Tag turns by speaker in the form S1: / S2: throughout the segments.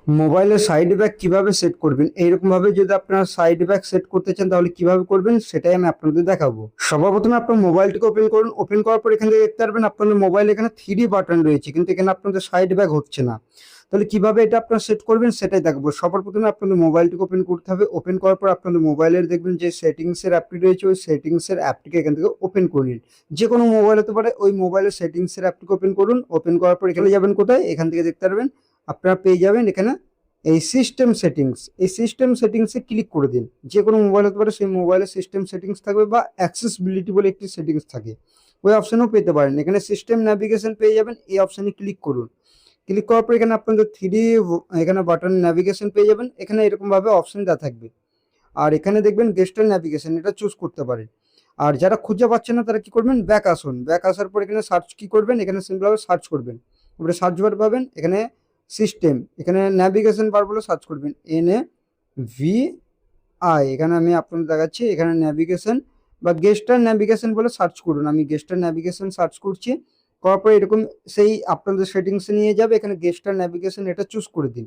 S1: মোবাইলের side back কিভাবে set করবেন, এইরকম ভাবে যদি আপনারা সাইড ব্যাক সেট করতে চান তাহলে কিভাবে করবেন সেটাই আমি আপনাদের দেখাবো। সবার প্রথমে আপনার মোবাইলটিকে ওপেন করুন। ওপেন করার পর এখান থেকে দেখতে পারবেন আপনাদের মোবাইলে এখানে থ্রি বাটন রয়েছে, কিন্তু এখানে আপনাদের সাইড ব্যাক হচ্ছে না। তাহলে কিভাবে এটা আপনারা সেট করবেন সেটাই দেখাবো। সবার প্রথমে আপনাদের মোবাইলটিকে ওপেন করতে হবে। ওপেন করার পর আপনাদের মোবাইলের দেখবেন যে সেটিংসের অ্যাপটি রয়েছে, ওই সেটিংসের অ্যাপটিকে এখান থেকে ওপেন করে নিন। যে কোনো মোবাইল হতে পারে, ওই মোবাইলের সেটিংসের অ্যাপটিকে ওপেন করুন। ওপেন করার পর এখানে যাবেন কোথায়, এখান থেকে দেখতে পারবেন আপনারা পেয়ে যাবেন এখানে এই সিস্টেম সেটিংস। এই সিস্টেম সেটিংসে ক্লিক করে দিন। যে কোনো মোবাইল হতে পারে, সেই মোবাইলের সিস্টেম সেটিংস থাকবে বা অ্যাক্সেসিবিলিটি বলে একটি সেটিংস থাকে, ওই অপশনেও পেতে পারেন। এখানে সিস্টেম ন্যাভিগেশন পেয়ে যাবেন, এই অপশনে ক্লিক করুন। ক্লিক করার পর এখানে আপনাদের এখানে বাটন ন্যাভিগেশন পেয়ে যাবেন। এখানে এরকম ভাবে অপশন দেওয়া থাকবে। আর এখানে দেখবেন গেস্টার ন্যাভিগেশন, এটা চুজ করতে পারেন। আর যারা খুঁজে পাচ্ছেন না তারা কি করবেন, ব্যাক আসুন। ব্যাক আসার পর এখানে সার্চ কি করবেন, এখানে সিম্পলভাবে সার্চ করবেন। তারপরে সার্চ বার পাবেন, এখানে সিস্টেম, এখানে ন্যাভিগেশন বার বলে সার্চ করবেন, NAVI। এখানে আমি আপনাদের দেখাচ্ছি, এখানে ন্যাভিগেশন বা গেস্টার ন্যাভিগেশন বলে সার্চ করুন। আমি গেস্টার ন্যাভিগেশন সার্চ করছি। করার পরে এরকম সেই আপনাদের সেটিংসে নিয়ে যাবে। এখানে গেস্টার ন্যাভিগেশন এটা চুজ করে দিন।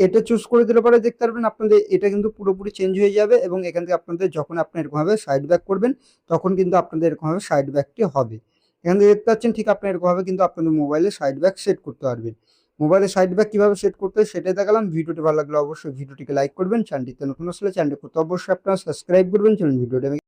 S1: এটা চুজ করে দিলে পরে দেখতে পারবেন আপনাদের এটা কিন্তু পুরোপুরি চেঞ্জ হয়ে যাবে, এবং এখান থেকে আপনাদের যখন আপনি এরকমভাবে সাইড ব্যাক করবেন তখন কিন্তু আপনাদের এরকমভাবে সাইড ব্যাকটি হবে। এখান থেকে দেখতে পাচ্ছেন ঠিক আপনি এরকমভাবে কিন্তু আপনাদের মোবাইলে সাইড ব্যাক সেট করতে পারবেন। মোবাইলে সাইড ব্যাক কিভাবে সেট করতে হয় সেটাই দেখালাম। ভিডিওটি ভালো লাগলে অবশ্যই ভিডিওটিকে লাইক করবেন। চ্যানেলটিতে নতুন আসলে চ্যানেলটি করতে অবশ্যই আপনারা সাবস্ক্রাইব করবেন। চলুন ভিডিওটা